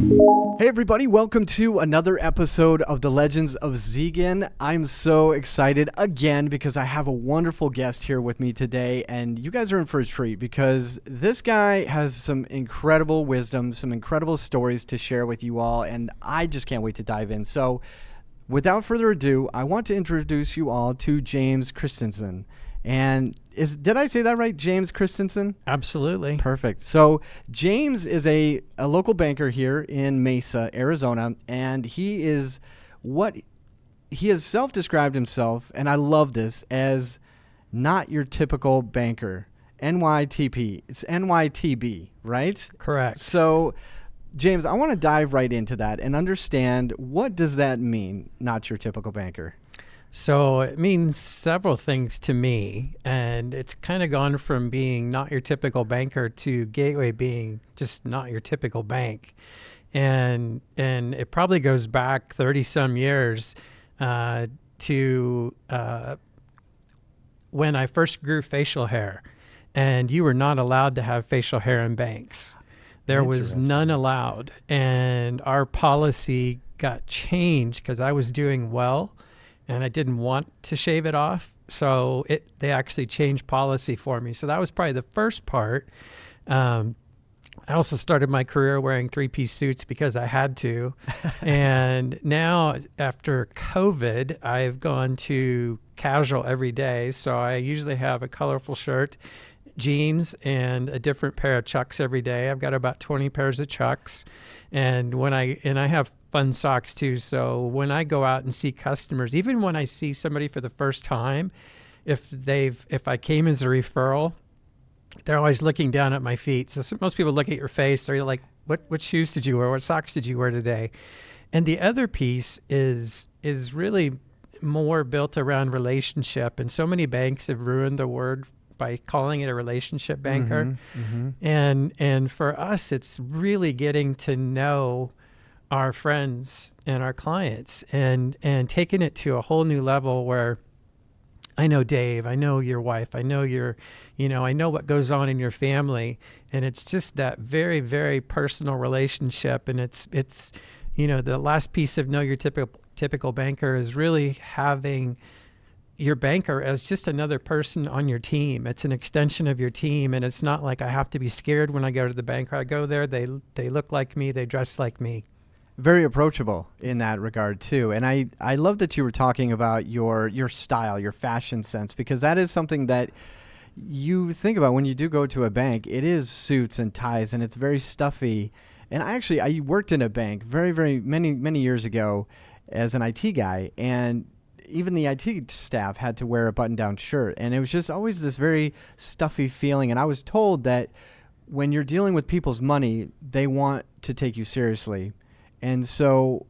Hey everybody, welcome to another episode of the Legends of Zegen. I'm so excited again because I have a wonderful guest here with me today, and you guys are in for a treat because this guy has some incredible wisdom, some incredible stories to share with you all, and I just can't wait to dive in. So without further ado, I want to introduce you all to James Christensen. And did I say that right? James Christensen? Absolutely. Perfect. So James is a local banker here in Mesa, Arizona, and he has self-described himself, and I love this, as not your typical banker. NYTP. It's NYTB, right? Correct. So James, I want to dive right into that and understand, what does that mean, not your typical banker? So it means several things to me, and it's kind of gone from being not your typical banker to Gateway being just not your typical bank. And it probably goes back 30 some years to when I first grew facial hair, and you were not allowed to have facial hair in banks. There was none allowed, and our policy got changed because I was doing well and I didn't want to shave it off. So they actually changed policy for me. So that was probably the first part. I also started my career wearing three-piece suits because I had to. And now after COVID, I've gone to casual every day. So I usually have a colorful shirt, jeans, and a different pair of Chucks every day. I've got about 20 pairs of Chucks. And I have fun socks too. So when I go out and see customers, even when I see somebody for the first time, if I came as a referral, they're always looking down at my feet. So most people look at your face. They're like, what shoes did you wear? What socks did you wear today? And the other piece is really more built around relationship. And so many banks have ruined the word by calling it a relationship banker. And for us, it's really getting to know our friends and our clients and taking it to a whole new level where I know Dave, I know your wife, I know I know what goes on in your family. And it's just that very, very personal relationship. And it's the last piece of know your typical banker is really having your banker as just another person on your team. It's an extension of your team, and it's not like I have to be scared when I go to the banker. I go there, they look like me, they dress like me. Very approachable in that regard too. And I love that you were talking about your style, your fashion sense, because that is something that you think about when you do go to a bank. It is suits and ties, and it's very stuffy. And I worked in a bank very, very many years ago as an IT guy, and even the IT staff had to wear a button-down shirt, and it was just always this very stuffy feeling. And I was told that when you're dealing with people's money, they want to take you seriously. And so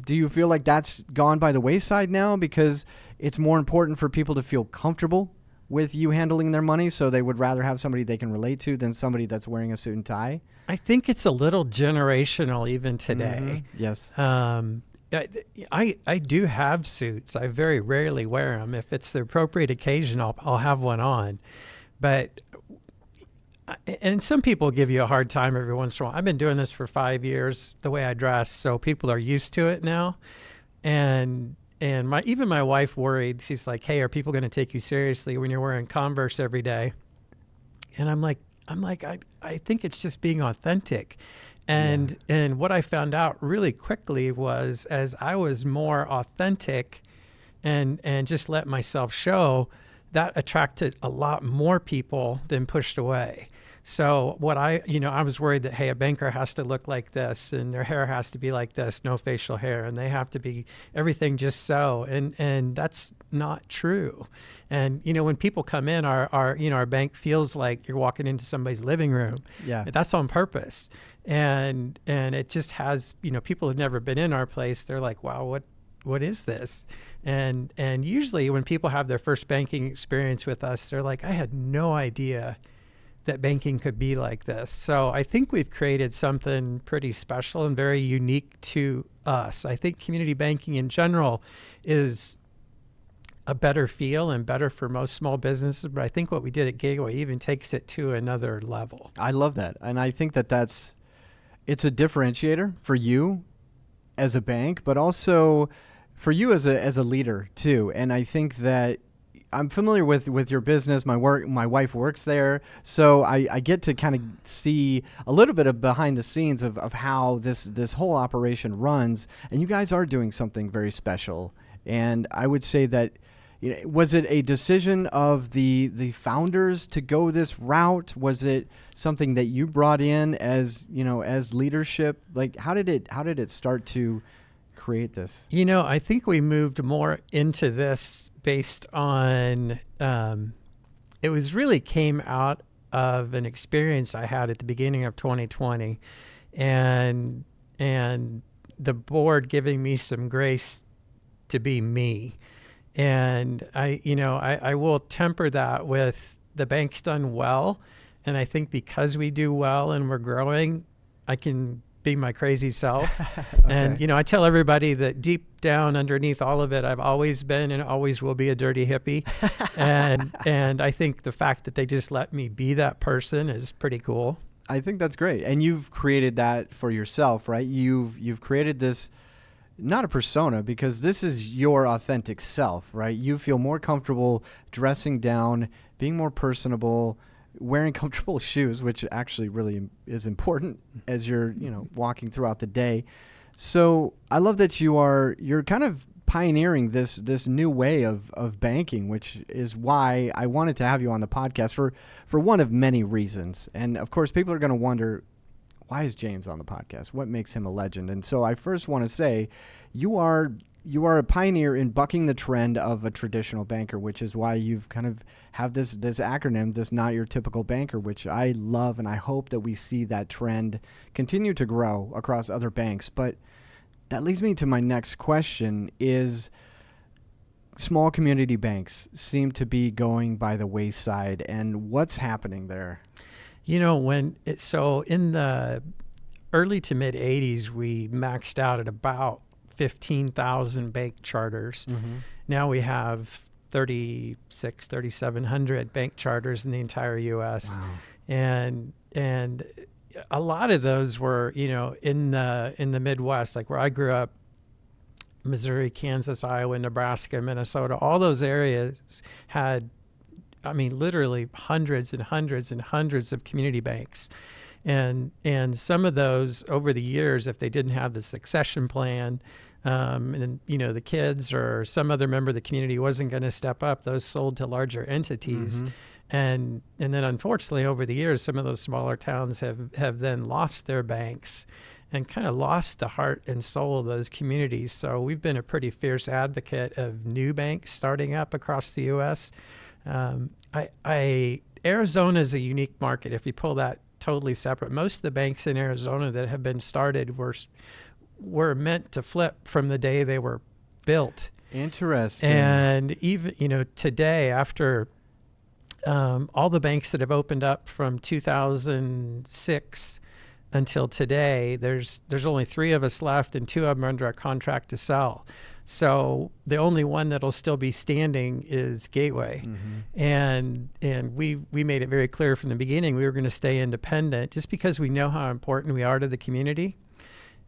do you feel like that's gone by the wayside now because it's more important for people to feel comfortable with you handling their money, so they would rather have somebody they can relate to than somebody that's wearing a suit and tie? I think it's a little generational even today. Yes. I do have suits. I very rarely wear them. If it's the appropriate occasion, I'll have one on. And some people give you a hard time every once in a while. I've been doing this for 5 years, the way I dress, so people are used to it now. And even my wife worried. She's like, "Hey, are people going to take you seriously when you're wearing Converse every day?" And I'm like, I think it's just being authentic. And what I found out really quickly was, as I was more authentic and just let myself show, that attracted a lot more people than pushed away. So I was worried that, hey, a banker has to look like this and their hair has to be like this, no facial hair, and they have to be everything just so. And that's not true. And, when people come in, our bank feels like you're walking into somebody's living room. Yeah. That's on purpose. And it just has, people have never been in our place. They're like, wow, what is this? And usually when people have their first banking experience with us, they're like, I had no idea that banking could be like this. So I think we've created something pretty special and very unique to us. I think community banking in general is a better feel and better for most small businesses. But I think what we did at Gateway even takes it to another level. I love that. And I think that that's it's a differentiator for you as a bank, but also for you as a leader too. And I think that I'm familiar with your business. My wife works there, so I get to kind of see a little bit of behind the scenes of how this whole operation runs. And you guys are doing something very special. And I would say that, was it a decision of the founders to go this route? Was it something that you brought in as as leadership? Like, how did it start to create this? I think we moved more into this based on, it was really came out of an experience I had at the beginning of 2020, and the board giving me some grace to be me. And I will temper that with the bank's done well. And I think because we do well and we're growing, I can be my crazy self. Okay. And, I tell everybody that deep down underneath all of it, I've always been and always will be a dirty hippie. and I think the fact that they just let me be that person is pretty cool. I think that's great. And you've created that for yourself, right? You've created this, not a persona, because this is your authentic self, right? You feel more comfortable dressing down, being more personable, wearing comfortable shoes, which actually really is important as you're, walking throughout the day. So I love that you're kind of pioneering this new way of banking, which is why I wanted to have you on the podcast for one of many reasons. And of course, people are going to wonder, why is James on the podcast? What makes him a legend? And so I first want to say, you are a pioneer in bucking the trend of a traditional banker, which is why you've kind of have this acronym, this not your typical banker, which I love, and I hope that we see that trend continue to grow across other banks. But that leads me to my next question is, small community banks seem to be going by the wayside, and what's happening there? So in the early to mid 80s, we maxed out at about 15,000 bank charters. Mm-hmm. Now we have 3,700 bank charters in the entire U.S. Wow. And a lot of those were, in the Midwest, like where I grew up, Missouri, Kansas, Iowa, Nebraska, Minnesota, all those areas had, literally hundreds and hundreds and hundreds of community banks. And some of those over the years, if they didn't have the succession plan, and the kids or some other member of the community wasn't going to step up, those sold to larger entities. Mm-hmm. And then unfortunately over the years, some of those smaller towns have then lost their banks and kind of lost the heart and soul of those communities. So we've been a pretty fierce advocate of new banks starting up across the U.S. Arizona is a unique market. If you pull that totally separate, most of the banks in Arizona that have been started were meant to flip from the day they were built. Interesting. And even today, after all the banks that have opened up from 2006 until today, there's only 3 of us left, and 2 of them are under a contract to sell. So the only one that'll still be standing is Gateway. Mm-hmm. And we made it very clear from the beginning we were going to stay independent just because we know how important we are to the community.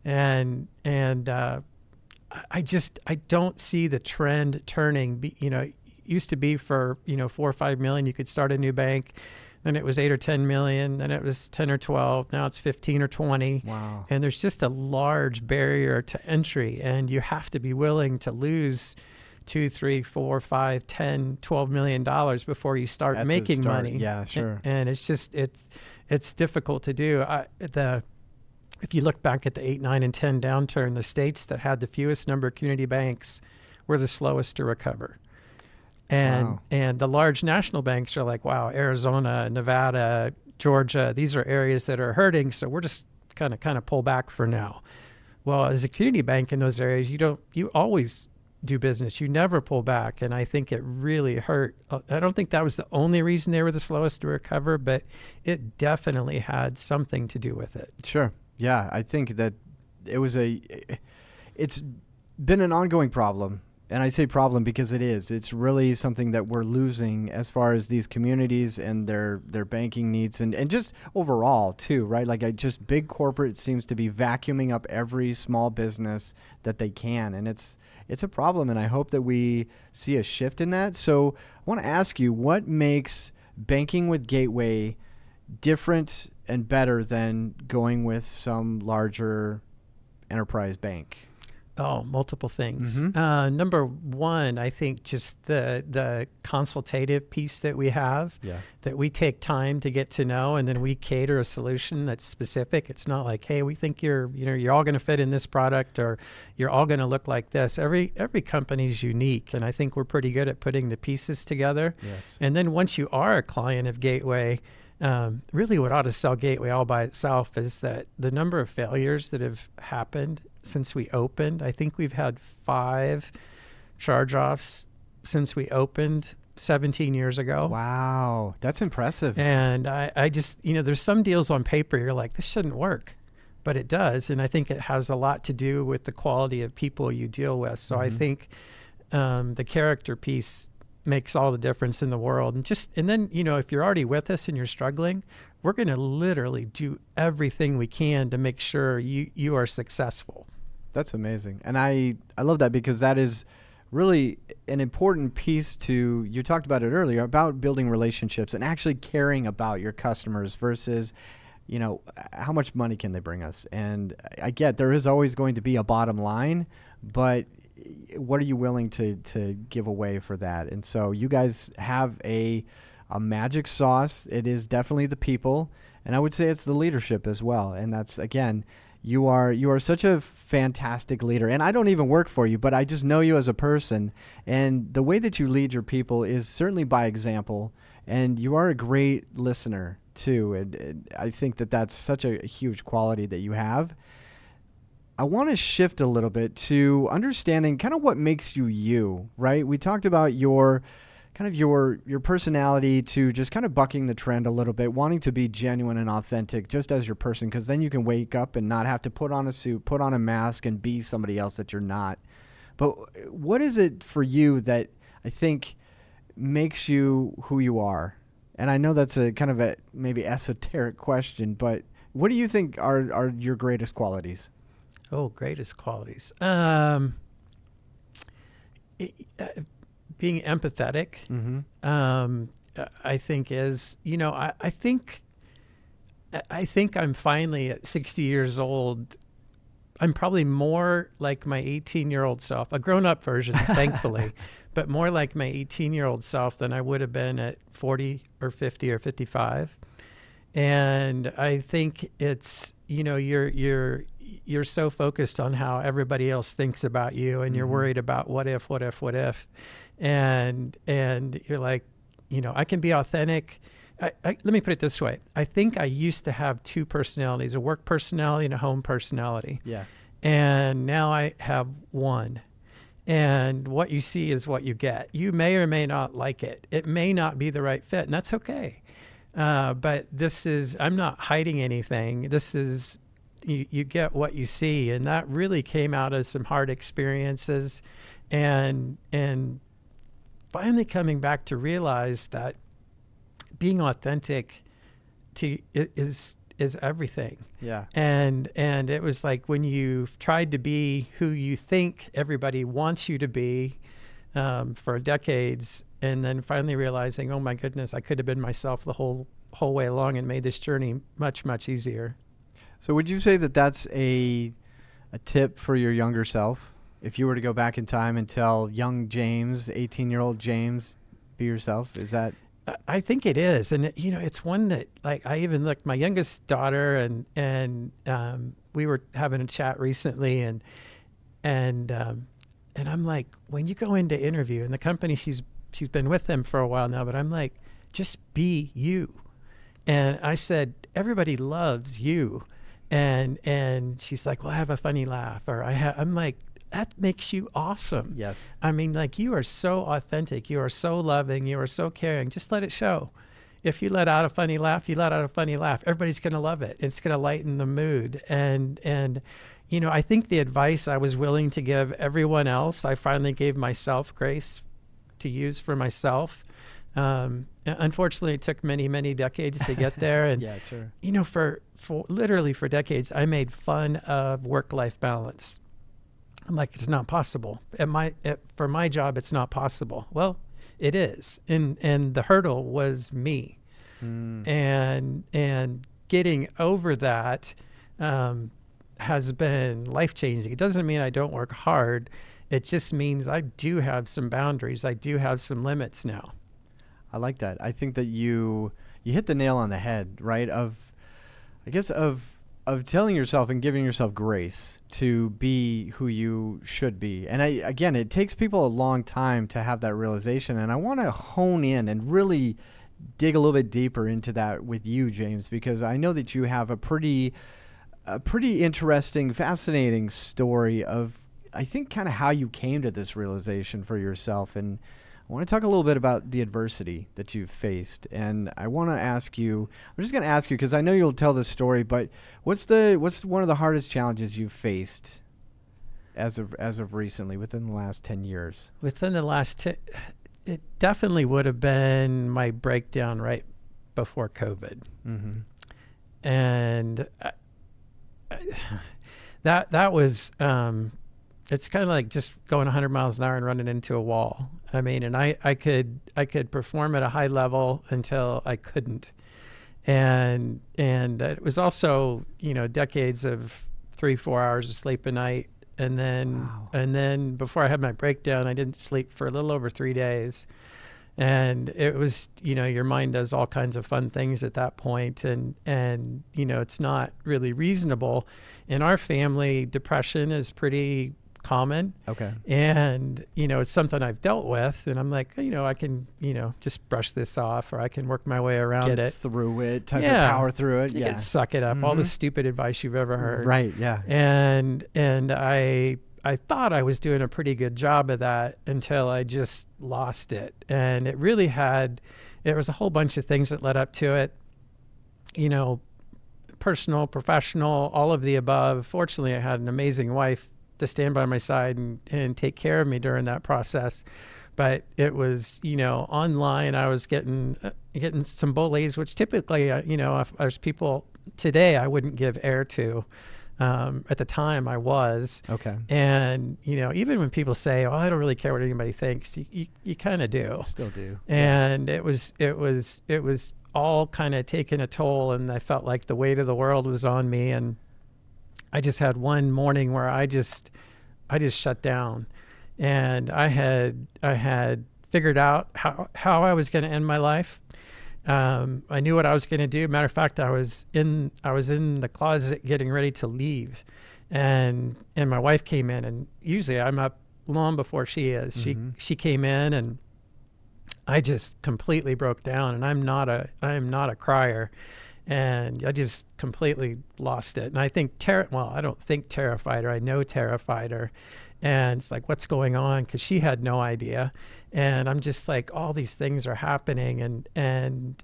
And I don't see the trend turning. It used to be for 4 or 5 million you could start a new bank. Then it was 8 or 10 million. Then it was 10 or 12. Now it's 15 or 20. Wow. And there's just a large barrier to entry, and you have to be willing to lose 2, 3, 4, 5, 10, 12 million dollars before you start making money. Yeah, sure. And it's just it's difficult to do. If you look back at the 8, 9, and 10 downturn, the states that had the fewest number of community banks were the slowest to recover. And the large national banks are like, wow, Arizona, Nevada, Georgia, these are areas that are hurting, so we're just kind of pull back for now. Well, as a community bank in those areas, you always do business. You never pull back, and I think it really hurt. I don't think that was the only reason they were the slowest to recover, but it definitely had something to do with it. Sure. Yeah, I think that it's been an ongoing problem And I say problem because it is. It's really something that we're losing as far as these communities and their banking needs and just overall too, right? Like just big corporate seems to be vacuuming up every small business that they can. And it's a problem. And I hope that we see a shift in that. So I want to ask you, what makes banking with Gateway different and better than going with some larger enterprise bank? Oh, multiple things. Number one, I think just the consultative piece that we have, that we take time to get to know, and then we cater a solution that's specific. It's not like, hey, we think you're all going to fit in this product, or you're all going to look like this. Every company's unique, and I think we're pretty good at putting the pieces together. Yes. And then once you are a client of Gateway, really what ought to sell Gateway all by itself is that the number of failures that have happened since we opened. I think we've had 5 charge-offs since we opened 17 years ago. Wow, that's impressive. And I just, there's some deals on paper you're like, this shouldn't work, but it does. And I think it has a lot to do with the quality of people you deal with. So I think the character piece makes all the difference in the world. And then, if you're already with us and you're struggling, we're going to literally do everything we can to make sure you are successful. That's amazing. And I love that, because that is really an important piece to, you talked about it earlier, about building relationships and actually caring about your customers versus, how much money can they bring us? And I get there is always going to be a bottom line, but what are you willing to give away for that? And so you guys have a magic sauce. It is definitely the people, and I would say it's the leadership as well. And that's, again, you are such a fantastic leader. And I don't even work for you, but I just know you as a person. And the way that you lead your people is certainly by example. And you are a great listener too. And I think that that's such a huge quality that you have. I want to shift a little bit to understanding kind of what makes you you, right? We talked about your personality, to just kind of bucking the trend a little bit, wanting to be genuine and authentic just as your person, because then you can wake up and not have to put on a suit, put on a mask, and be somebody else that you're not. But what is it for you that I think makes you who you are? And I know that's a kind of a maybe esoteric question, but what do you think are your greatest qualities? Oh, greatest qualities. Being empathetic, I think is, I think I'm finally at 60 years old. I'm probably more like my 18-year-old self, a grown-up version, thankfully, but more like my 18-year-old self than I would have been at 40 or 50 or 55. And I think it's, you're so focused on how everybody else thinks about you, and you're worried about what if, and you're like, I can be authentic. Let me put it this way. I think I used to have 2 personalities, a work personality and a home personality. Yeah. And now I have 1. And what you see is what you get. You may or may not like it. It may not be the right fit, and that's okay. But I'm not hiding anything. This is, you get what you see. And that really came out of some hard experiences, and finally coming back to realize that being authentic is everything. Yeah. And it was like when you've tried to be who you think everybody wants you to be for decades, and then finally realizing, oh my goodness, I could have been myself the whole way along and made this journey much, much easier. So would you say that that's a tip for your younger self? If you were to go back in time and tell young James, 18-year-old James, be yourself, is that? I think it is. And, it's one that, like, I even looked, my youngest daughter, and we were having a chat recently, and I'm like, when you go into interview, and the company, she's been with them for a while now, but I'm like, just be you. And I said, everybody loves you. And she's like, well, I have a funny laugh, or I'm like, that makes you awesome. Yes. I mean, like, you are so authentic. You are so loving. You are so caring. Just let it show. if you let out a funny laugh, you let out a funny laugh. Everybody's going to love it. It's going to lighten the mood. And I think the advice I was willing to give everyone else, I finally gave myself grace to use for myself. Unfortunately, it took many, many decades to get there. And, yeah, sure. For literally for decades, I made fun of work-life balance. I'm like, it's not possible. For my job, it's not possible. Well, it is. And the hurdle was me. And getting over that has been life-changing. It doesn't mean I don't work hard. It just means I do have some boundaries. I do have some limits now. I like that. I think that you hit the nail on the head, right? Of telling yourself and giving yourself grace to be who you should be. And again, it takes people a long time to have that realization. And I want to hone in and really dig a little bit deeper into that with you, James, because I know that you have a pretty interesting, fascinating story of, I think, kind of how you came to this realization for yourself. And I want to talk a little bit about the adversity that you've faced. And I want to ask you, I'm just going to ask you, because I know you'll tell this story, but what's one of the hardest challenges you've faced as of recently, within the last 10 years? Within the last it definitely would have been my breakdown right before COVID. Mm-hmm. And that was, it's kind of like just going 100 miles an hour and running into a wall. I mean, and I could perform at a high level until I couldn't. And it was also, decades of 3-4 hours of sleep a night. And then before I had my breakdown, I didn't sleep for a little over 3 days. And it was, your mind does all kinds of fun things at that point. And it's not really reasonable. In our family, depression is pretty common. Okay. And, it's something I've dealt with. And I'm like, I can, just brush this off, or I can work my way around it. Get through it, type of power through it. You can suck it up. Mm-hmm. All the stupid advice you've ever heard. Right, yeah. And I thought I was doing a pretty good job of that until I just lost it. And it really there was a whole bunch of things that led up to it, personal, professional, all of the above. Fortunately, I had an amazing wife to stand by my side and take care of me during that process. But it was, online, I was getting some bullies, which typically, if there's people today I wouldn't give air to. At the time I was. Okay. And, even when people say, oh, I don't really care what anybody thinks, you kind of do. Still do. And yes. It was all kind of taking a toll, and I felt like the weight of the world was on me. And I just had one morning where I just shut down, and I had figured out how I was going to end my life. I knew what I was going to do. Matter of fact, I was in the closet getting ready to leave, and my wife came in, and usually I'm up long before she is. Mm-hmm. She came in, and I just completely broke down, and I'm not a crier, and I just completely lost it. And I think I don't think terrified her. I know terrified her. And it's like, what's going on? Because she had no idea. And I'm just like, all these things are happening. And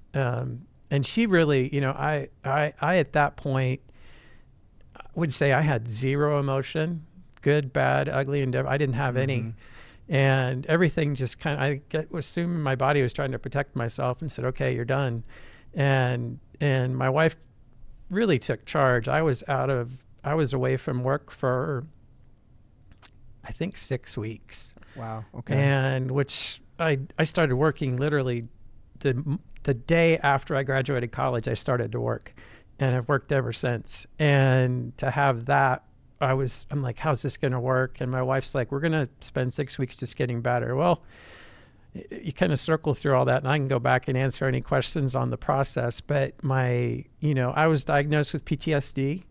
she really, I at that point would say I had zero emotion, good, bad, ugly, and I didn't have any. And everything just kind of, I was assuming my body was trying to protect myself, and said, okay, you're done. And my wife really took charge. I was away from work for, I think, 6 weeks. Wow. Okay. And which I started working literally the day after I graduated college. I started to work, and I've worked ever since. And to have that, I'm like, how's this going to work? And my wife's like, we're going to spend 6 weeks just getting better. Well, you kind of circle through all that, and I can go back and answer any questions on the process. But I was diagnosed with PTSD.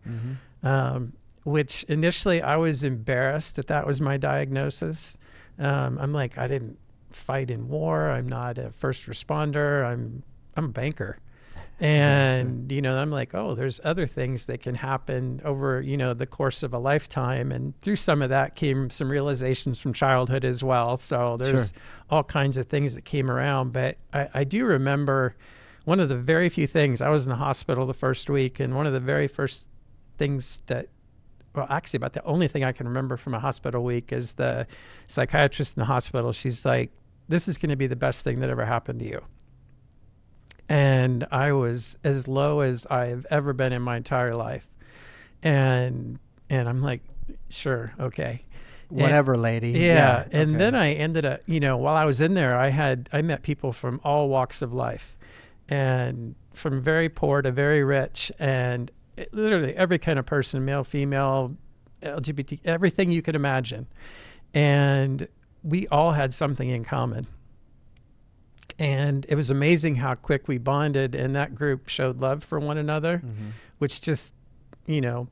Mm-hmm. Which initially I was embarrassed that was my diagnosis. I'm like, I didn't fight in war. I'm not a first responder. I'm a banker. And, sure. I'm like, oh, there's other things that can happen over, the course of a lifetime. And through some of that came some realizations from childhood as well. So there's all kinds of things that came around. But I do remember one of the very few things, I was in the hospital the first week, and one of the very first things that, well, actually about the only thing I can remember from a hospital week is the psychiatrist in the hospital. She's like, this is going to be the best thing that ever happened to you. And I was as low as I've ever been in my entire life. And I'm like, sure, okay. Whatever, lady. Yeah. And okay. then I ended up, while I was in there, I met people from all walks of life, and from very poor to very rich, and literally every kind of person, male, female, LGBT, everything you could imagine. And we all had something in common. And it was amazing how quick we bonded, and that group showed love for one another, which just, it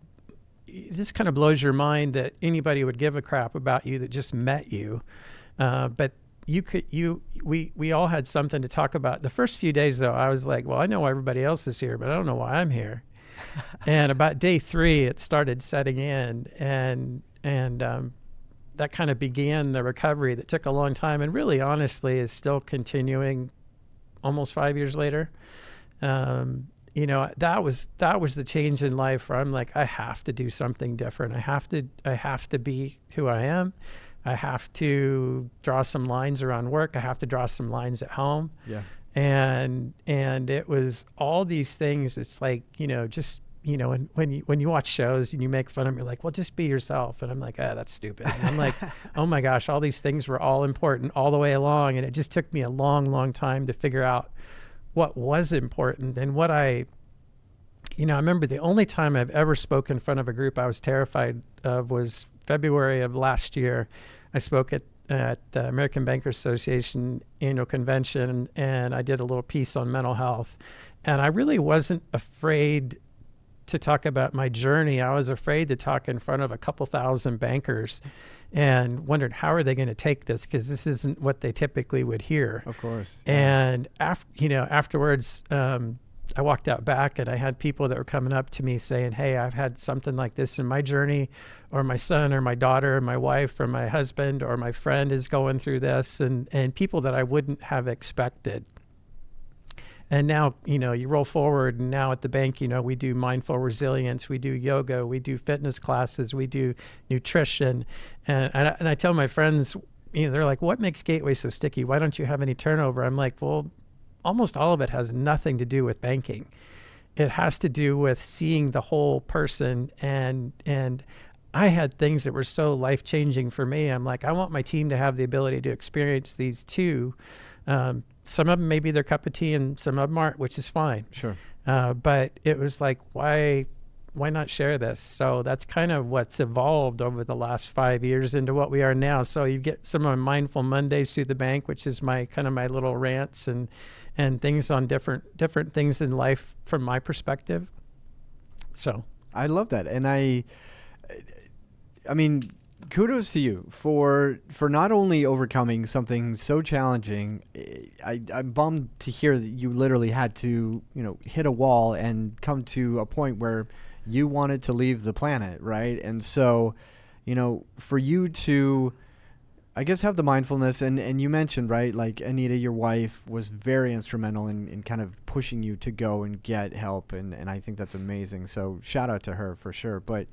just kind of blows your mind that anybody would give a crap about you that just met you. But we all had something to talk about. The first few days, though, I was like, well, I know why everybody else is here, but I don't know why I'm here. And about day 3, it started setting in, and that kind of began the recovery that took a long time, and really, honestly, is still continuing almost 5 years later. That was the change in life where I'm like, I have to do something different. I have to be who I am. I have to draw some lines around work. I have to draw some lines at home. Yeah. And it was all these things. It's like, just, when you watch shows and you make fun of me, like, well, just be yourself. And I'm like, that's stupid. And I'm like, oh my gosh, all these things were all important all the way along. And it just took me a long, long time to figure out what was important. And what I remember the only time I've ever spoken in front of a group I was terrified of was February of last year. I spoke at the American Bankers Association annual convention, and I did a little piece on mental health. And I really wasn't afraid to talk about my journey. I was afraid to talk in front of a couple thousand bankers, and wondered how are they going to take this, because this isn't what they typically would hear. Of course. And afterwards, I walked out back, and I had people that were coming up to me saying, hey, I've had something like this in my journey, or my son or my daughter or my wife or my husband or my friend is going through this, and people that I wouldn't have expected. And now, you roll forward, and now at the bank, we do mindful resilience, we do yoga, we do fitness classes, we do nutrition. And I tell my friends, they're like, what makes Gateway so sticky? Why don't you have any turnover? I'm like, well, almost all of it has nothing to do with banking. It has to do with seeing the whole person. And I had things that were so life-changing for me. I'm like, I want my team to have the ability to experience these too. Some of them may be their cup of tea, and some of them aren't, which is fine. Sure. But it was like, why not share this? So that's kind of what's evolved over the last 5 years into what we are now. So you get some of my Mindful Mondays through the bank, which is my kind of my little rants and things on different things in life from my perspective. So I love that. And I mean, kudos to you for not only overcoming something so challenging. I'm bummed to hear that you literally had to, hit a wall and come to a point where you wanted to leave the planet, right? And so, for you to, I guess, have the mindfulness, and you mentioned, right, like Anita, your wife, was very instrumental in kind of pushing you to go and get help, and I think that's amazing. So shout out to her for sure. But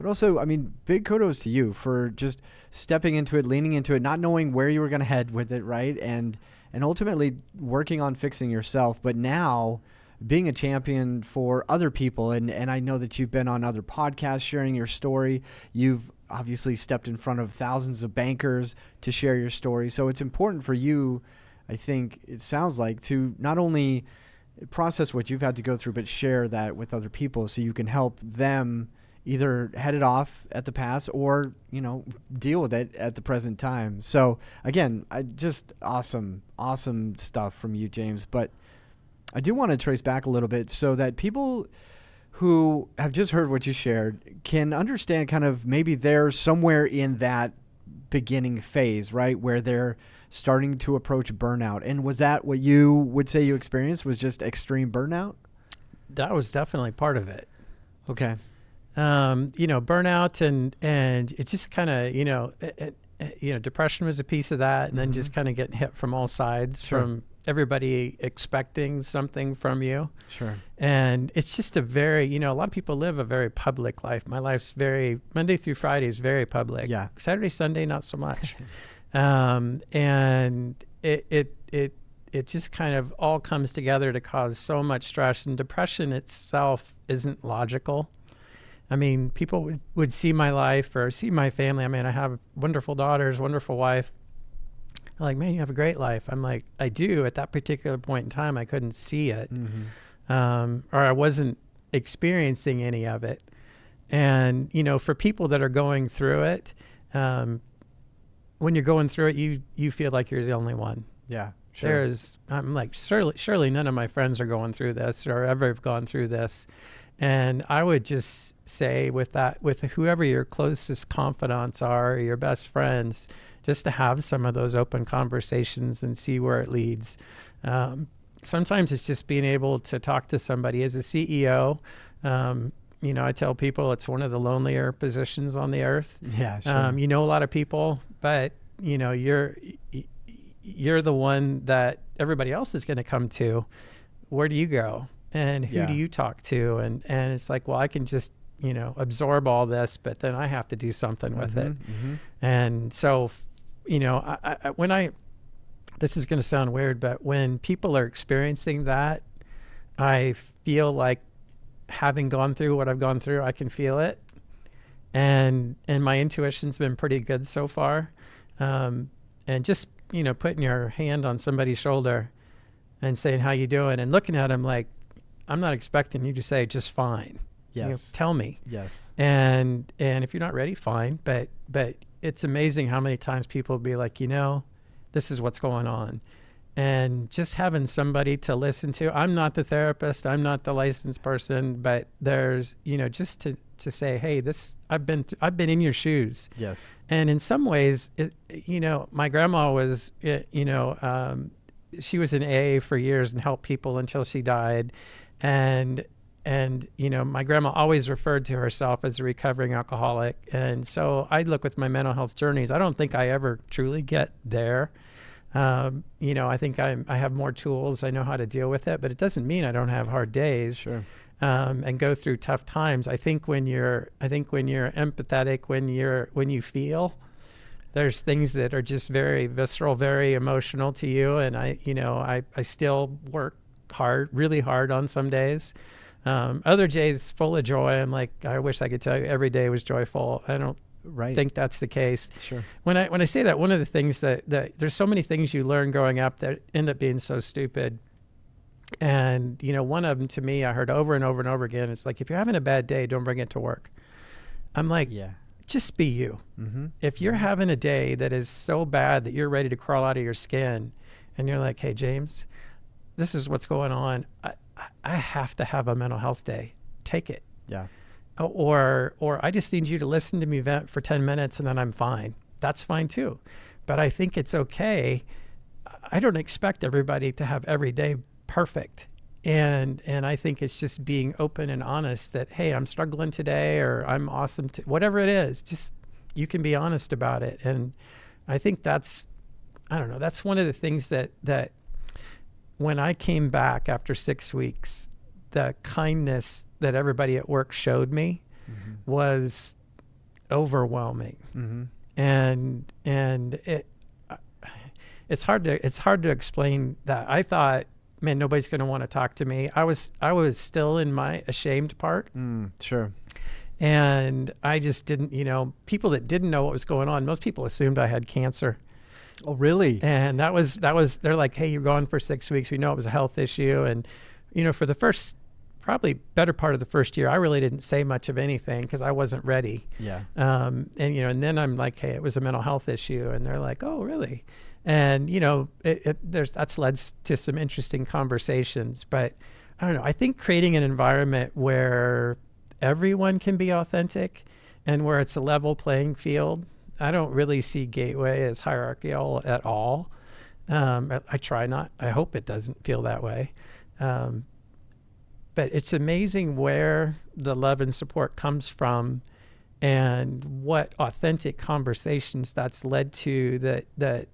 also, I mean, big kudos to you for just stepping into it, leaning into it, not knowing where you were going to head with it, right? And ultimately working on fixing yourself, but now being a champion for other people. And I know that you've been on other podcasts sharing your story. You've obviously stepped in front of thousands of bankers to share your story. So it's important for you, I think it sounds like, to not only process what you've had to go through, but share that with other people so you can help them either head it off at the pass or, deal with it at the present time. So again, just awesome stuff from you, James. But I do want to trace back a little bit so that people who have just heard what you shared can understand kind of maybe they're somewhere in that beginning phase, right, where they're starting to approach burnout. And was that what you would say you experienced, was just extreme burnout? That was definitely part of it. Okay. Burnout and it's just kind of, depression was a piece of that, and then just kind of getting hit from all sides from everybody expecting something from you. Sure. And it's just a very, a lot of people live a very public life. My life's very, Monday through Friday is very public. Yeah. Saturday, Sunday, not so much. And it just kind of all comes together to cause so much stress. And depression itself isn't logical. I mean, people would see my life or see my family. I mean, I have wonderful daughters, wonderful wife. They're like, man, you have a great life. I'm like, I do. At that particular point in time, I couldn't see it, or I wasn't experiencing any of it. And, for people that are going through it, when you're going through it, you feel like you're the only one. Yeah, sure. I'm like, surely none of my friends are going through this or ever have gone through this. And I would just say with whoever your closest confidants are, or your best friends, just to have some of those open conversations and see where it leads. Sometimes it's just being able to talk to somebody. As a CEO, I tell people it's one of the lonelier positions on the earth. Yeah, sure. A lot of people, but you're the one that everybody else is going to come to. Where do you go? And who do you talk to? And it's like, well, I can just, absorb all this, but then I have to do something with it. And so, this is going to sound weird, but when people are experiencing that, I feel like having gone through what I've gone through, I can feel it. And my intuition's been pretty good so far. And just, putting your hand on somebody's shoulder and saying, how you doing? And looking at them like, I'm not expecting you to say just fine. Yes. Tell me. Yes. And if you're not ready, fine. But it's amazing how many times people will be like, this is what's going on. And just having somebody to listen to. I'm not the therapist. I'm not the licensed person, but there's, just to say, hey, I've been in your shoes. Yes. And in some ways, my grandma was, she was in AA for years and helped people until she died. And my grandma always referred to herself as a recovering alcoholic. And so I look with my mental health journeys. I don't think I ever truly get there. I think I have more tools. I know how to deal with it, but it doesn't mean I don't have hard days. Sure. And go through tough times. I think when you're empathetic, when you feel, there's things that are just very visceral, very emotional to you. And I still work really hard on some days. Other days full of joy. I'm like, I wish I could tell you every day was joyful. I don't think that's the case. Sure. When I say that, one of the things that there's so many things you learn growing up that end up being so stupid. And, one of them to me, I heard over and over and over again. It's like, if you're having a bad day, don't bring it to work. I'm like, just be you. If you're having a day that is so bad that you're ready to crawl out of your skin and you're like, hey, James, this is what's going on. I have to have a mental health day. Take it. Yeah. Or I just need you to listen to me vent for 10 minutes and then I'm fine. That's fine too. But I think it's okay. I don't expect everybody to have every day perfect. And I think it's just being open and honest that, hey, I'm struggling today or I'm awesome. Whatever it is, just you can be honest about it. And I think that's one of the things that when I came back after 6 weeks, the kindness that everybody at work showed me was overwhelming. And it's hard to explain that. I thought, man, nobody's going to want to talk to me. I was still in my ashamed part. Sure. And I just didn't, people that didn't know what was going on, most people assumed I had cancer. Oh, really? And that was, they're like, hey, you're gone for 6 weeks. We know it was a health issue. And, for the first, probably better part of the first year, I really didn't say much of anything because I wasn't ready. Yeah. And then I'm like, hey, it was a mental health issue. And they're like, oh, really? And, that's led to some interesting conversations. But I don't know. I think creating an environment where everyone can be authentic and where it's a level playing field. I don't really see Gateway as hierarchical at all. I try not. I hope it doesn't feel that way. But it's amazing where the love and support comes from and what authentic conversations that's led to, that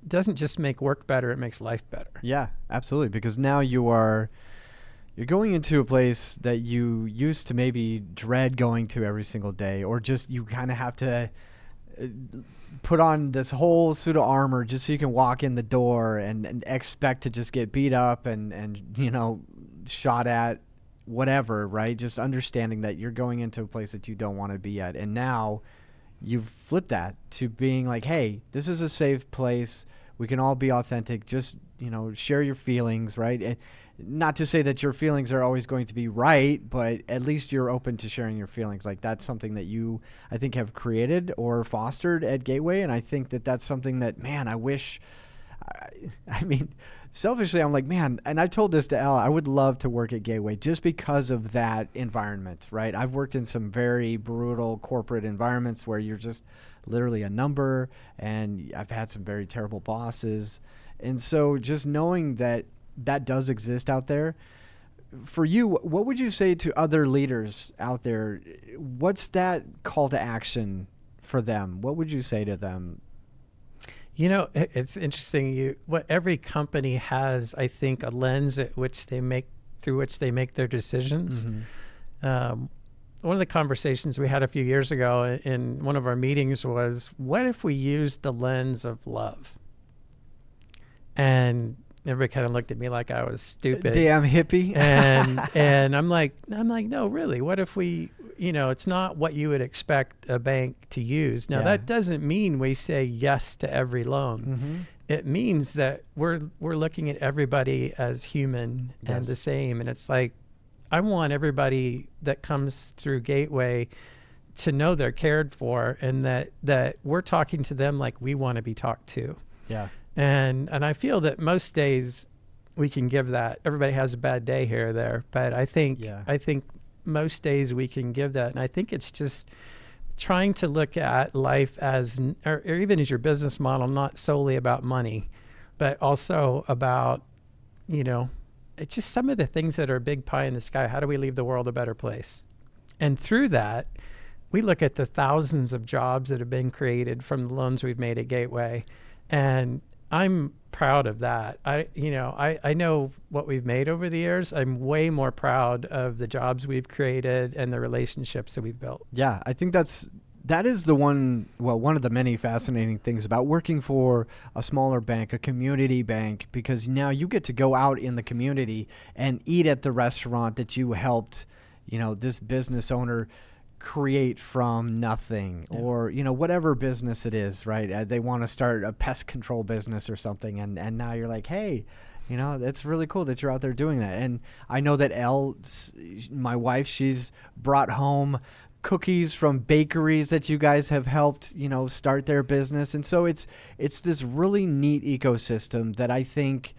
doesn't just make work better, it makes life better. Yeah, absolutely. Because now you're going into a place that you used to maybe dread going to every single day, or just you kind of have to put on this whole suit of armor just so you can walk in the door and expect to just get beat up and shot at, whatever, right? Just understanding that you're going into a place that you don't want to be at. And now you've flipped that to being like, hey, this is a safe place. We can all be authentic. Just, share your feelings, right? And not to say that your feelings are always going to be right, but at least you're open to sharing your feelings. Like, that's something that you, I think, have created or fostered at Gateway. And I think that that's something that, man, I wish, selfishly, I'm like, man, and I told this to Elle, I would love to work at Gateway just because of that environment, right? I've worked in some very brutal corporate environments where you're just literally a number, and I've had some very terrible bosses. And so just knowing that that does exist out there, for you, what would you say to other leaders out there? What's that call to action for them? What would you say to them? It's interesting. What every company has, I think, a lens through which they make their decisions. Mm-hmm. One of the conversations we had a few years ago in one of our meetings was, what if we used the lens of love? And everybody kind of looked at me like I was stupid. Damn hippie. and I'm like, no, really. What if we, it's not what you would expect a bank to use. Now, that doesn't mean we say yes to every loan. Mm-hmm. It means that we're looking at everybody as human and the same. And it's like, I want everybody that comes through Gateway to know they're cared for, and that we're talking to them like we want to be talked to. Yeah. And I feel that most days we can give that. Everybody has a bad day here or there, but I think most days we can give that. And I think it's just trying to look at life as, or even as your business model, not solely about money, but also about, it's just some of the things that are a big pie in the sky. How do we leave the world a better place? And through that, we look at the thousands of jobs that have been created from the loans we've made at Gateway. And I'm proud of that. I know what we've made over the years. I'm way more proud of the jobs we've created and the relationships that we've built. Yeah, I think that is one of the many fascinating things about working for a smaller bank, a community bank, because now you get to go out in the community and eat at the restaurant that you helped, this business owner create from nothing, or whatever business it is, right? They want to start a pest control business or something, and now you're like, hey, that's really cool that you're out there doing that. And I know that Elle, my wife, she's brought home cookies from bakeries that you guys have helped start their business. And so it's this really neat ecosystem that I think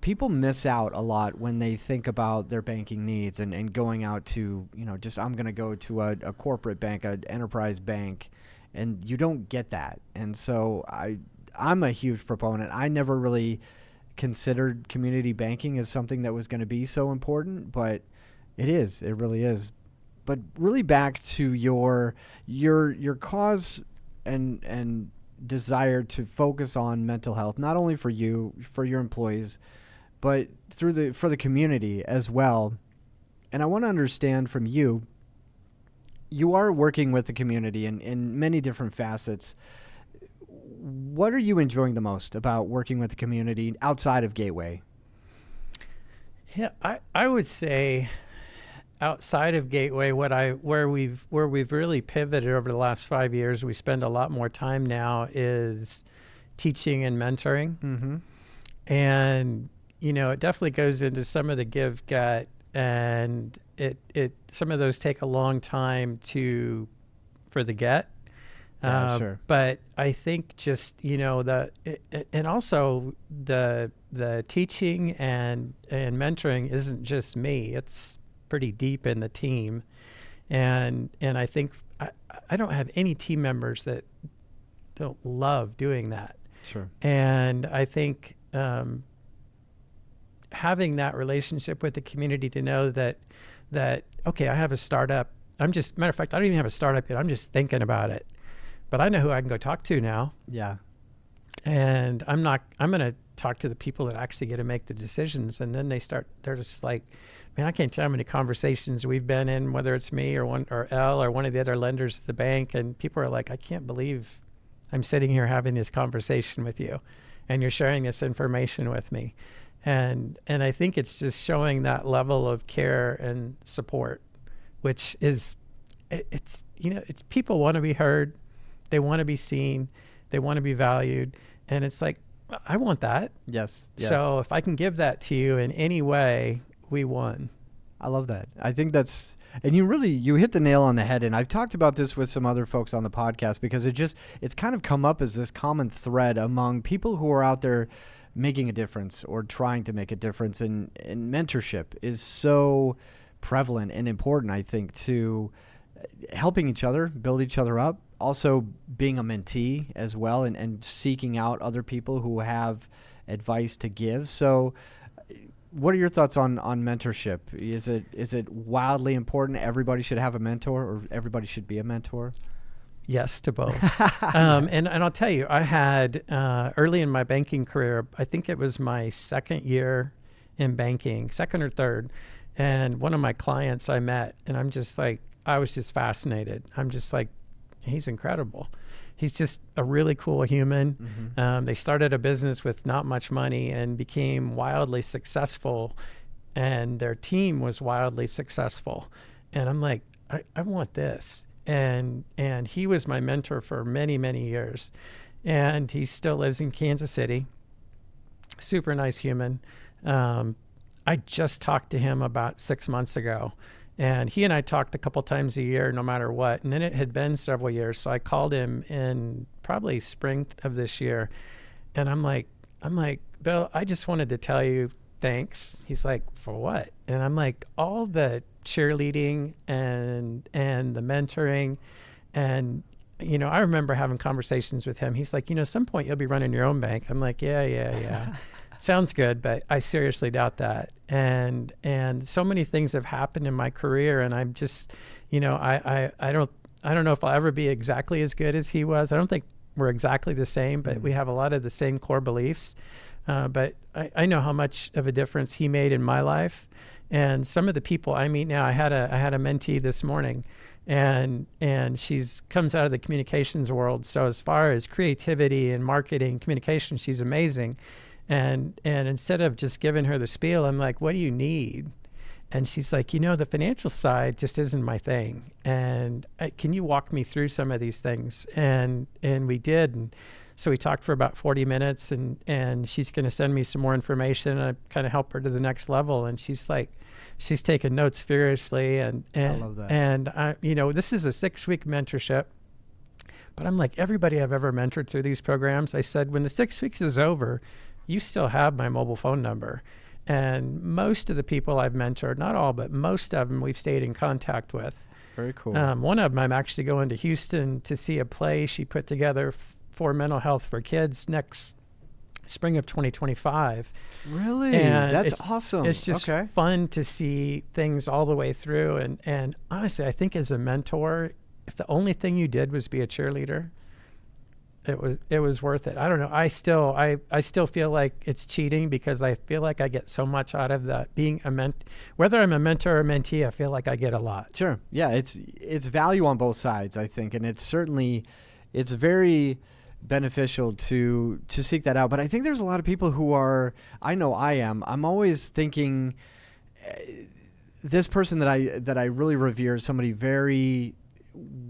people miss out a lot when they think about their banking needs and going out to, just I'm going to go to a corporate bank, an enterprise bank, and you don't get that. And so I'm a huge proponent. I never really considered community banking as something that was going to be so important, but it is. It really is. But really back to your cause and desire to focus on mental health, not only for you, for your employees, but for the community as well. And I want to understand from you, you are working with the community in many different facets. What are you enjoying the most about working with the community outside of Gateway? Yeah, I would say outside of Gateway, where we've really pivoted over the last 5 years, we spend a lot more time now is teaching and mentoring. Mm-hmm. And it definitely goes into some of the give gut, and it some of those take a long time for the get. Sure. But I think just and also the teaching and mentoring isn't just me. It's pretty deep in the team, and I think I don't have any team members that don't love doing that. Sure. And I think having that relationship with the community to know that okay, I have a startup matter of fact, I don't even have a startup yet. I'm just thinking about it, but I know who I can go talk to now. Yeah. And I'm going to talk to the people that actually get to make the decisions. And then they're just like, man, I can't tell how many conversations we've been in, whether it's me or L or one of the other lenders at the bank. And people are like, I can't believe I'm sitting here having this conversation with you and you're sharing this information with me. And I think it's just showing that level of care and support, which is, it's people want to be heard. They want to be seen. They want to be valued. And it's like, I want that. Yes. So if I can give that to you in any way, we won. I love that. I think that's, and you hit the nail on the head. And I've talked about this with some other folks on the podcast because it's kind of come up as this common thread among people who are out there making a difference or trying to make a difference. And mentorship is so prevalent and important, I think, to helping each other, build each other up, also being a mentee as well, and seeking out other people who have advice to give. So what are your thoughts on mentorship? Is it wildly important? Everybody should have a mentor, or everybody should be a mentor? Yes to both. And I'll tell you, I had early in my banking career, I think it was my second year in banking, second or third, and one of my clients I met, and I was just fascinated. I'm just like, he's incredible. He's just a really cool human. Mm-hmm. They started a business with not much money and became wildly successful, and their team was wildly successful. And I'm like, I want this. And he was my mentor for many, many years. And he still lives in Kansas City. Super nice human. I just talked to him about 6 months ago. And he and I talked a couple times a year, no matter what. And then it had been several years. So I called him in probably spring of this year. And I'm like, Bill, I just wanted to tell you thanks. He's like, for what? And I'm like, all the cheerleading and the mentoring. And, I remember having conversations with him. He's like, at some point you'll be running your own bank. I'm like, yeah. Sounds good, but I seriously doubt that. And so many things have happened in my career, and I'm just, I don't know if I'll ever be exactly as good as he was. I don't think we're exactly the same, but we have a lot of the same core beliefs. But I know how much of a difference he made in my life. And some of the people I meet now, I had a mentee this morning, and she's comes out of the communications world. So as far as creativity and marketing, communication, she's amazing. And instead of just giving her the spiel, I'm like, what do you need? And she's like, the financial side just isn't my thing. And can you walk me through some of these things? And we did. And so we talked for about 40 minutes, and she's going to send me some more information. I kind of help her to the next level. And she's like, she's taking notes furiously. And I love that. And this is a 6-week mentorship. But I'm like, everybody I've ever mentored through these programs, I said, when the 6 weeks is over, you still have my mobile phone number. And most of the people I've mentored, not all, but most of them we've stayed in contact with. Very cool. One of them, I'm actually going to Houston to see a play she put together for mental health for kids next spring of 2025. Really? And that's awesome. It's just fun to see things all the way through. And honestly, I think as a mentor, if the only thing you did was be a cheerleader, it was worth it. I don't know. I still feel like it's cheating because I feel like I get so much out of that being whether I'm a mentor or mentee, I feel like I get a lot. Sure. Yeah. It's value on both sides, I think. And it's very beneficial to seek that out. But I think there's a lot of people who are, I know I am, I'm always thinking this person that I really revere is somebody very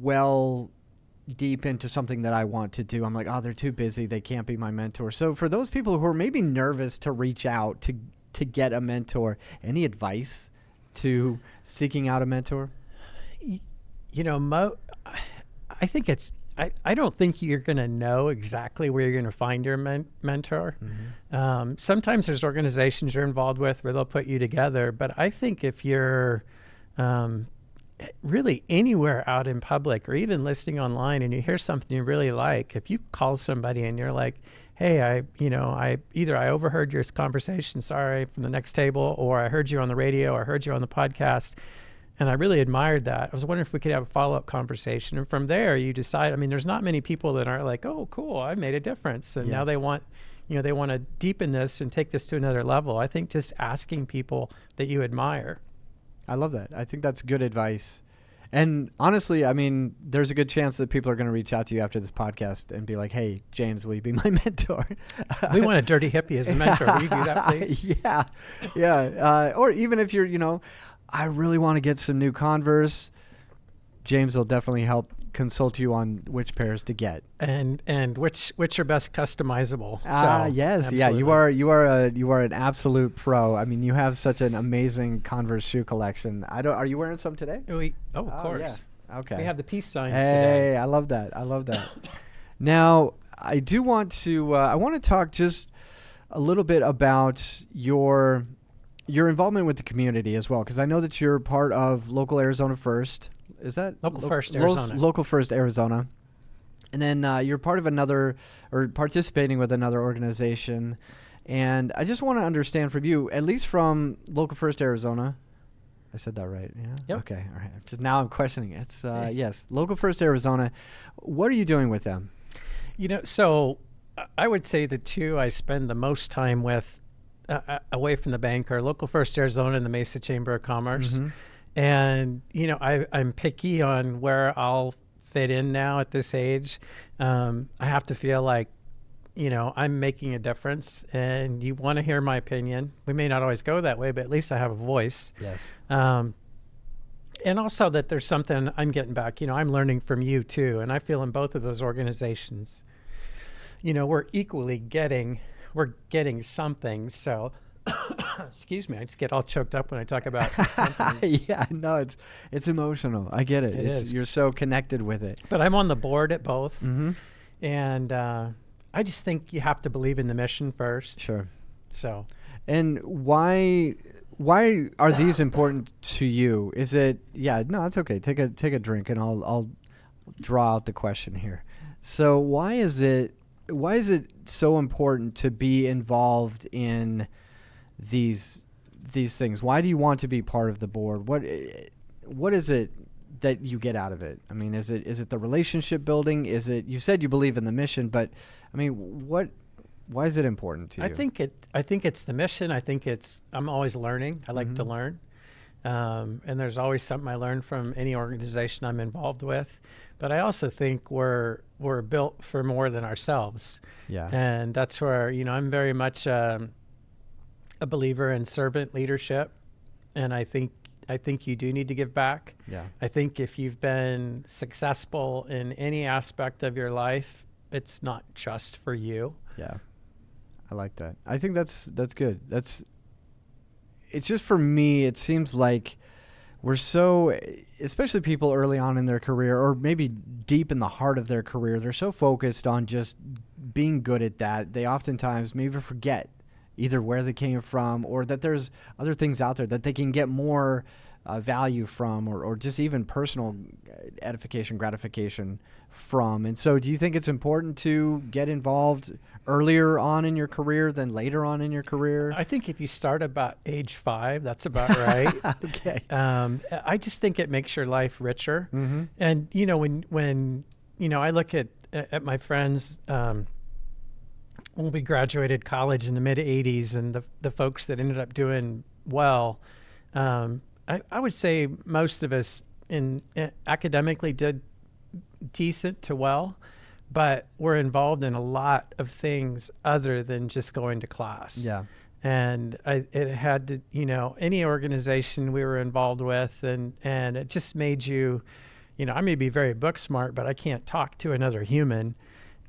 well deep into something that I want to do. I'm like, they're too busy. They can't be my mentor. So for those people who are maybe nervous to reach out to get a mentor, any advice to seeking out a mentor? I think I don't think you're going to know exactly where you're going to find your mentor. Mm-hmm. Sometimes there's organizations you're involved with where they'll put you together. But I think if you're really anywhere out in public or even listening online and you hear something you really like, if you call somebody and you're like, hey, I overheard your conversation, sorry, from the next table, or I heard you on the radio or I heard you on the podcast, And I really admired that. I was wondering if we could have a follow-up conversation. And from there, you decide, I mean, there's not many people that are like, oh, cool, I made a difference. And now they want, they want to deepen this and take this to another level. I think just asking people that you admire. I love that. I think that's good advice. And honestly, I mean, there's a good chance that people are going to reach out to you after this podcast and be like, hey, James, will you be my mentor? We want a dirty hippie as a mentor. Will you do that, please? Yeah. Or even if you're, I really want to get some new Converse, James will definitely help consult you on which pairs to get. And which are best customizable. Yes. Absolutely. Yeah, you are an absolute pro. I mean, you have such an amazing Converse shoe collection. Are you wearing some today? Of course. Yeah. Okay. We have the peace signs today. today. I love that. Now, I do want to I want to talk just a little bit about your involvement with the community as well, because I know that you're part of Local Arizona First. Is that Local First Arizona? Local First Arizona. And then you're part of another, or participating with another organization. And I just want to understand from you, at least from Local First Arizona. I said that right? Yeah. Yep. Okay. All right. Just now I'm questioning it. It's yes, Local First Arizona. What are you doing with them? So I would say the two I spend the most time with away from the bank are Local First Arizona and the Mesa Chamber of Commerce. Mm-hmm. And, I'm picky on where I'll fit in now at this age. I have to feel like, I'm making a difference, and you want to hear my opinion. We may not always go that way, but at least I have a voice. Yes. And also that there's something I'm getting back. I'm learning from you too. And I feel in both of those organizations, we're equally getting something. So excuse me, I just get all choked up when I talk about yeah, no, it's emotional. I get it. It is. You're so connected with it. But I'm on the board at both. Mm-hmm. And I just think you have to believe in the mission first. Sure. So. And why are these important to you? Is it, no, it's okay. Take a drink and I'll draw out the question here. So why is it so important to be involved in these things? Why do you want to be part of the board? What is it that you get out of it? I mean, is it the relationship building? Is it, you said you believe in the mission, but I mean, why is it important to you? I think it's the mission. I think I'm always learning. I like to learn. And there's always something I learn from any organization I'm involved with. But I also think we're built for more than ourselves. Yeah. And that's where, I'm very much a believer in servant leadership. And I think you do need to give back. Yeah. I think if you've been successful in any aspect of your life, it's not just for you. Yeah. I like that. I think that's good. It's just, for me, it seems like we're so, especially people early on in their career, or maybe deep in the heart of their career, they're so focused on just being good at that. They oftentimes maybe forget either where they came from, or that there's other things out there that they can get more value from, or just even personal edification, gratification from. And so do you think it's important to get involved earlier on in your career than later on in your career? I think if you start about age 5, that's about right. Okay. I just think it makes your life richer. Mm-hmm. And, when I look at my friends, when we graduated college in the mid 80s, and the folks that ended up doing well, I would say most of us academically did decent to well, but we're involved in a lot of things other than just going to class. Yeah. And it had to, any organization we were involved with, and it just made you, I may be very book smart, but I can't talk to another human.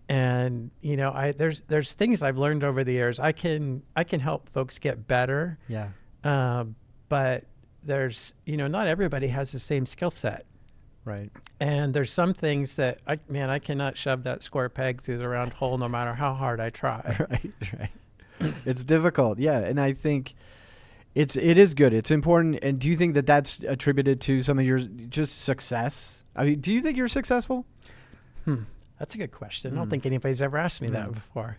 And, there's things I've learned over the years. I can help folks get better. Yeah. But there's, not everybody has the same skill set. Right. And there's some things that I cannot shove that square peg through the round hole no matter how hard I try. Right. It's difficult. Yeah. And I think it is good. It's important. And do you think that that's attributed to some of your just success? I mean, do you think you're successful? That's a good question. I don't think anybody's ever asked me that before.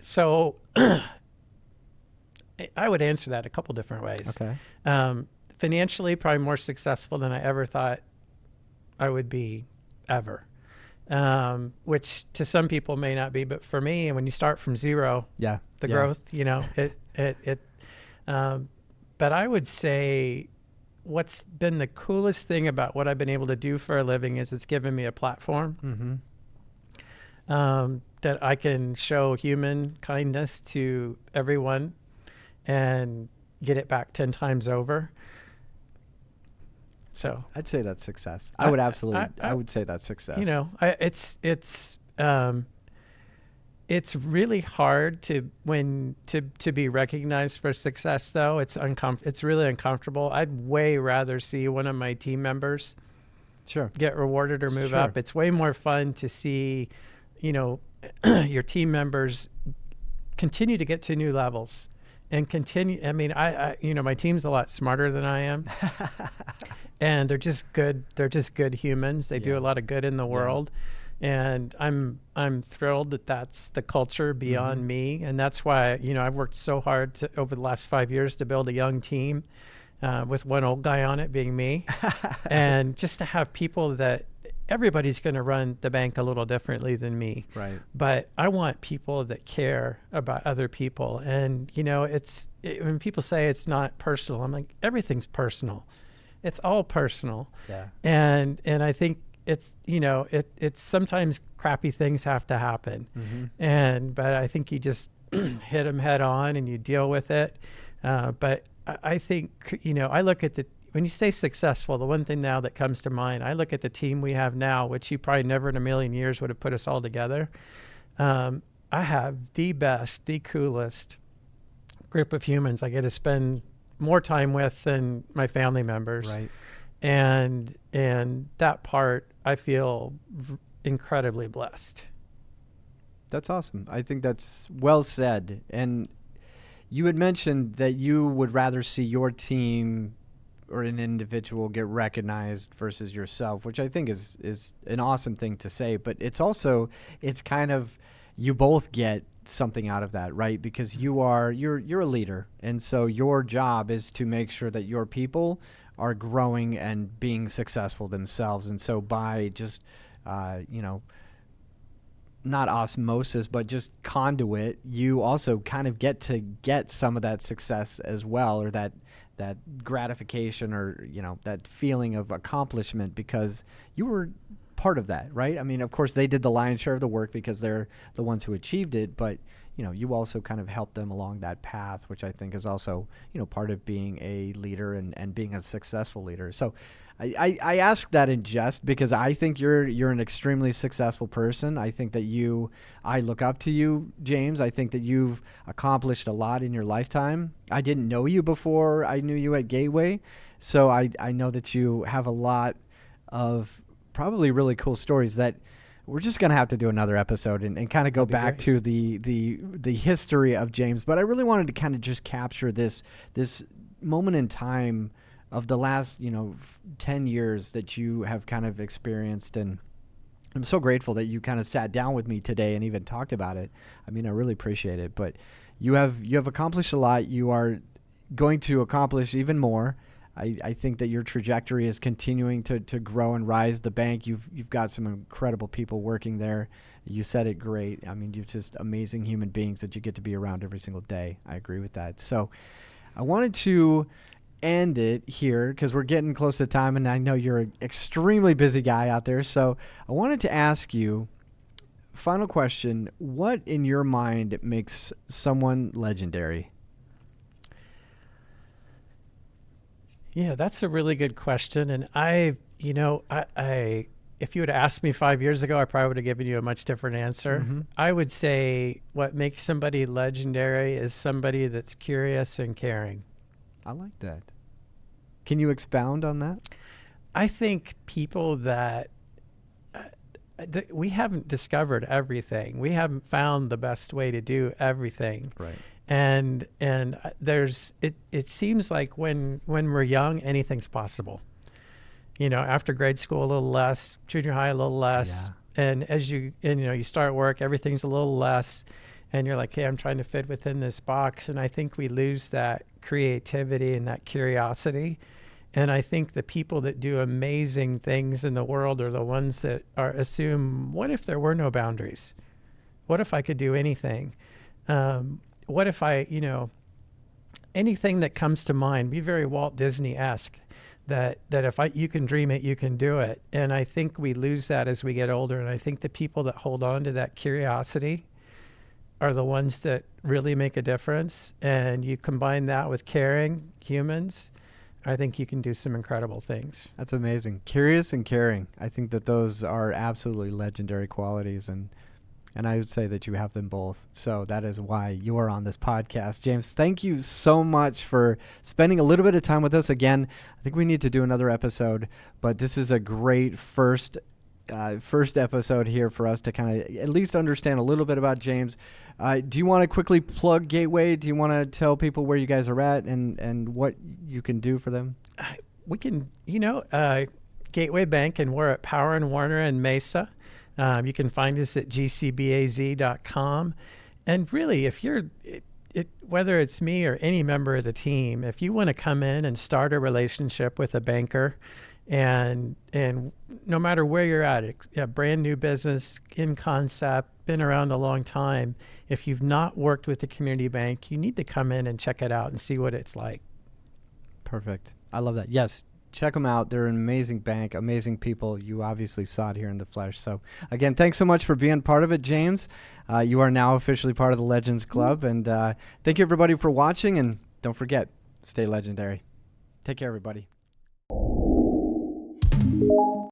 So I would answer that a couple different ways. Okay. Financially, probably more successful than I ever thought I would be ever. Which to some people may not be, but for me, when you start from zero, the growth, but I would say what's been the coolest thing about what I've been able to do for a living is it's given me a platform that I can show human kindness to everyone and get it back 10 times over. So I'd say that's success. I would absolutely. I would say that's success. It's really hard to be recognized for success, though. It's really uncomfortable. I'd way rather see one of my team members get rewarded or move up. It's way more fun to see, your team members continue to get to new levels and continue. I mean, my team's a lot smarter than I am. And they're just good. They're just good humans. They do a lot of good in the world, and I'm thrilled that that's the culture beyond me. And that's why I've worked so hard over the last 5 years to build a young team, with one old guy on it being me, and just to have people that everybody's going to run the bank a little differently than me. Right. But I want people that care about other people, and when people say it's not personal, I'm like, everything's personal. It's all personal. Yeah. And I think it's, it's sometimes crappy things have to happen. But I think you just hit them head on and you deal with it. But I think, I look at when you say successful, the one thing now that comes to mind, I look at the team we have now, which you probably never in a million years would have put us all together. I have the best, the coolest group of humans I get to spend more time with than my family members. Right. And that part, I feel incredibly blessed. That's awesome. I think that's well said. And you had mentioned that you would rather see your team or an individual get recognized versus yourself, which I think is an awesome thing to say. But it's kind of, you both get something out of that, right? Because you're a leader, and so your job is to make sure that your people are growing and being successful themselves. And so by just not osmosis but just conduit, you also kind of get to get some of that success as well, or that gratification, or that feeling of accomplishment, because you were part of that, right? I mean, of course, they did the lion's share of the work because they're the ones who achieved it, but you also kind of helped them along that path, which I think is also part of being a leader and being a successful leader. So I ask that in jest because I think you're an extremely successful person. I think that I look up to you, James. I think that you've accomplished a lot in your lifetime. I didn't know you before I knew you at Gateway, so I know that you have a lot of probably really cool stories that we're just going to have to do another episode and kind of go back to the history of James. But I really wanted to kind of just capture this moment in time of the last 10 years that you have kind of experienced. And I'm so grateful that you kind of sat down with me today and even talked about it. I mean, I really appreciate it. But you have accomplished a lot. You are going to accomplish even more. I think that your trajectory is continuing to grow and rise. The bank, you've got some incredible people working there. You said it great. I mean, you're just amazing human beings that you get to be around every single day. I agree with that. So I wanted to end it here because we're getting close to time, and I know you're an extremely busy guy out there. So I wanted to ask you, final question, what in your mind makes someone legendary? Yeah, that's a really good question. And I if you would have asked me 5 years ago, I probably would have given you a much different answer. I would say what makes somebody legendary is somebody that's curious and caring. I like that. Can you expound on that? I think people that we haven't discovered everything. We haven't found the best way to do everything. Right. And it seems like when we're young, anything's possible. After grade school, a little less, junior high, a little less. Yeah. And as you start work, everything's a little less. and you're like, hey, I'm trying to fit within this box. And I think we lose that creativity and that curiosity. And I think the people that do amazing things in the world are the ones that assume, what if there were no boundaries? What if I could do anything? What if I, anything that comes to mind, be very Walt Disney-esque, that if you can dream it, you can do it. And I think we lose that as we get older. And I think the people that hold on to that curiosity are the ones that really make a difference. And you combine that with caring humans, I think you can do some incredible things. That's amazing. Curious and caring. I think that those are absolutely legendary qualities, and I would say that you have them both. So that is why you are on this podcast. James, thank you so much for spending a little bit of time with us. Again, I think we need to do another episode, but this is a great first episode here for us to kind of at least understand a little bit about James. Do you want to quickly plug Gateway? Do you want to tell people where you guys are at and what you can do for them? We can, Gateway Bank, and we're at Power and Warner and Mesa. You can find us at gcbaz.com. And really, if you're, whether it's me or any member of the team, if you want to come in and start a relationship with a banker, and no matter where you're at, a brand new business, in concept, been around a long time, if you've not worked with a community bank, you need to come in and check it out and see what it's like. Perfect. I love that. Yes. Check them out. They're an amazing bank, amazing people. You obviously saw it here in the flesh. So, again, thanks so much for being part of it, James. You are now officially part of the Legends Club. And thank you, everybody, for watching. And don't forget, stay legendary. Take care, everybody.